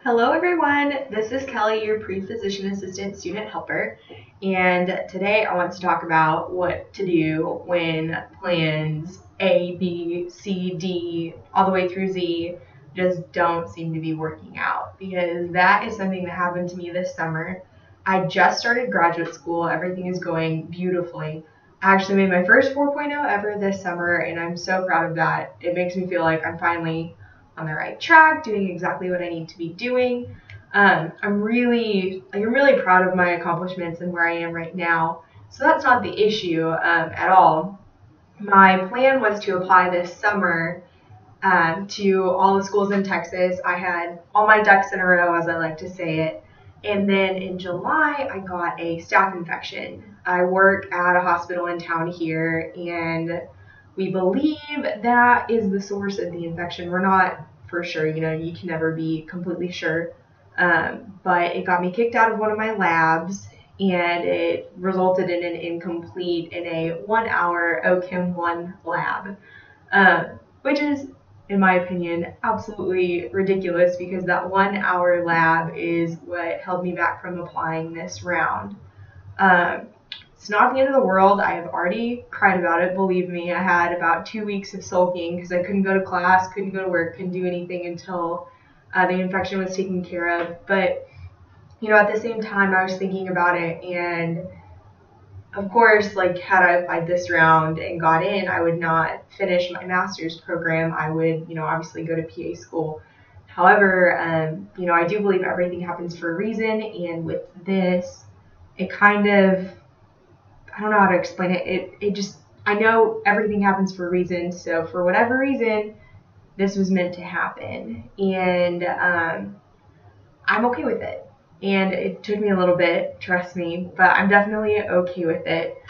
Hello everyone, this is Kelly, your pre-physician assistant student helper, and today I want to talk about what to do when plans A, B, C, D, all the way through Z just don't seem to be working out, because that is something that happened to me this summer. I just started graduate school, everything is going beautifully. I actually made my first 4.0 ever this summer, and I'm so proud of that. It makes me feel like I'm finally on the right track, doing exactly what I need to be doing. I'm really proud of my accomplishments and where I am right now. So that's not the issue at all. My plan was to apply this summer to all the schools in Texas. I had all my ducks in a row, as I like to say it. And then in July, I got a staph infection. I work at a hospital in town here, and we believe that is the source of the infection. We're not for sure, you can never be completely sure. But it got me kicked out of one of my labs, and it resulted in an incomplete in a 1 hour OChem 1 lab, which is, in my opinion, absolutely ridiculous, because that 1 hour lab is what held me back from applying this round. It's not the end of the world. I have already cried about it, believe me. I had about 2 weeks of sulking because I couldn't go to class, couldn't go to work, couldn't do anything until the infection was taken care of. But, at the same time, I was thinking about it, and of course, had I applied this round and got in, I would not finish my master's program. I would, obviously go to PA school. However, I do believe everything happens for a reason, and with this, it kind of, I don't know how to explain it. It just, I know everything happens for a reason. So for whatever reason, this was meant to happen. And I'm okay with it. And it took me a little bit, trust me, but I'm definitely okay with it.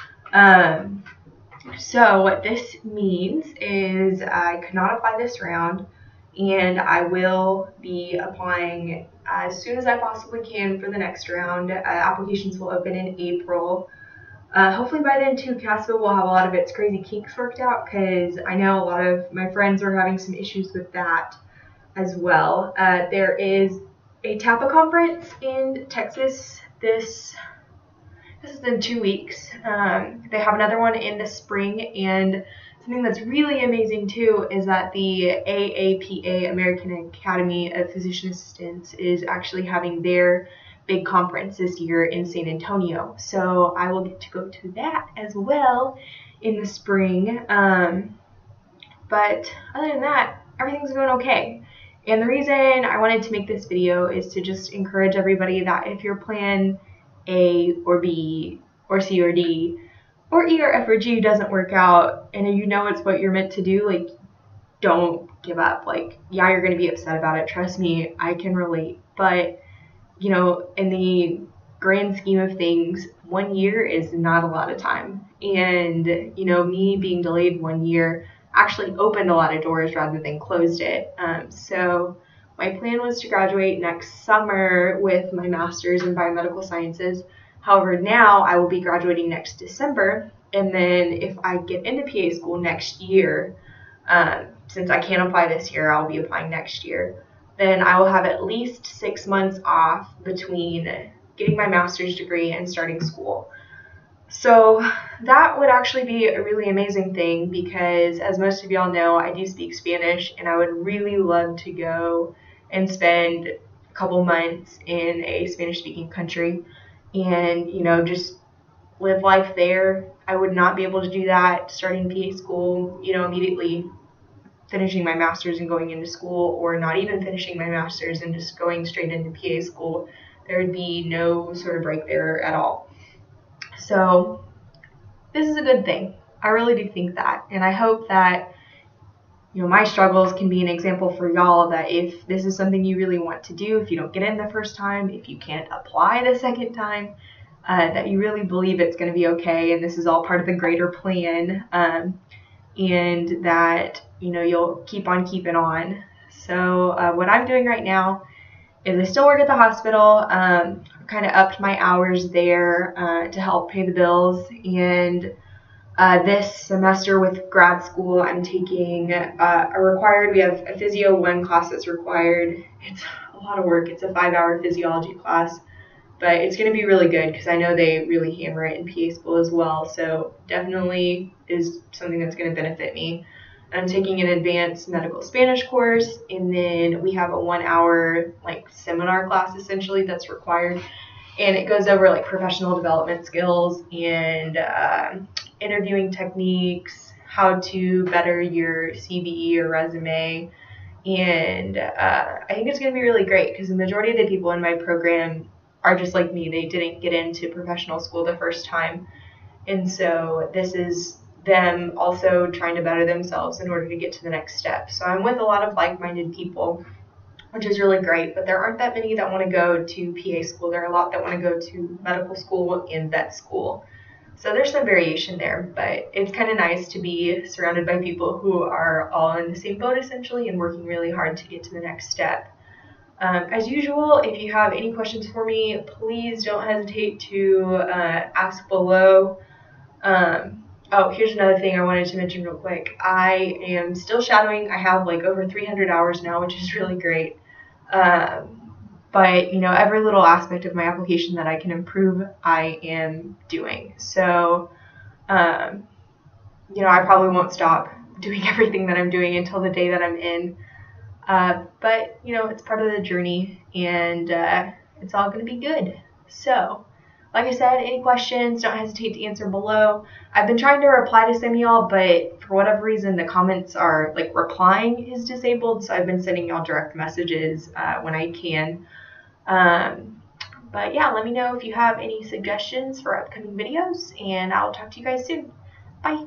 So what this means is I could not apply this round, and I will be applying as soon as I possibly can for the next round. Applications will open in April. Hopefully by then too, CASPA will have a lot of its crazy kinks worked out, because I know a lot of my friends are having some issues with that as well. There is a TAPA conference in Texas. This is in 2 weeks. They have another one in the spring, and something that's really amazing too is that the AAPA, American Academy of Physician Assistants, is actually having their big conference this year in San Antonio. So I will get to go to that as well in the spring. But other than that, everything's going okay. And the reason I wanted to make this video is to just encourage everybody that if your plan A or B or C or D or E or F or G doesn't work out, and it's what you're meant to do, don't give up. Yeah, you're going to be upset about it. Trust me, I can relate. But in the grand scheme of things, 1 year is not a lot of time. And, me being delayed 1 year actually opened a lot of doors rather than closed it. So my plan was to graduate next summer with my master's in biomedical sciences. However, now I will be graduating next December. And then if I get into PA school next year, since I can't apply this year, I'll be applying next year. Then I will have at least 6 months off between getting my master's degree and starting school. So that would actually be a really amazing thing, because as most of y'all know, I do speak Spanish, and I would really love to go and spend a couple months in a Spanish-speaking country and, just live life there. I would not be able to do that starting PA school, immediately finishing my master's and going into school, or not even finishing my master's and just going straight into PA school. There would be no sort of break there at all. So this is a good thing. I really do think that. And I hope that, my struggles can be an example for y'all, that if this is something you really want to do, if you don't get in the first time, if you can't apply the second time, that you really believe it's going to be okay, and this is all part of the greater plan. And that, you'll keep on keeping on. So what I'm doing right now is I still work at the hospital. Kind of upped my hours there to help pay the bills. And This semester with grad school, I'm taking we have a Physio 1 class that's required. It's a lot of work. It's a 5-hour physiology class, but it's going to be really good because I know they really hammer it in PA school as well. So definitely is something that's going to benefit me. I'm taking an advanced medical Spanish course, and then we have a 1-hour seminar class essentially that's required, and it goes over professional development skills and interviewing techniques, how to better your CV or resume. And I think it's going to be really great because the majority of the people in my program are just like me. They didn't get into professional school the first time. And so this is them also trying to better themselves in order to get to the next step. So I'm with a lot of like-minded people, which is really great, but there aren't that many that want to go to PA school. There are a lot that want to go to medical school and vet school. So there's some variation there, but it's kind of nice to be surrounded by people who are all in the same boat essentially and working really hard to get to the next step. As usual, if you have any questions for me, please don't hesitate to ask below. Oh, here's another thing I wanted to mention real quick. I am still shadowing. I have over 300 hours now, which is really great. But every little aspect of my application that I can improve, I am doing. So, I probably won't stop doing everything that I'm doing until the day that I'm in. But it's part of the journey, and it's all going to be good. So, like I said, any questions, don't hesitate to answer below. I've been trying to reply to some of y'all, but for whatever reason, the comments are replying is disabled. So I've been sending y'all direct messages when I can. But yeah, let me know if you have any suggestions for upcoming videos, and I'll talk to you guys soon. Bye.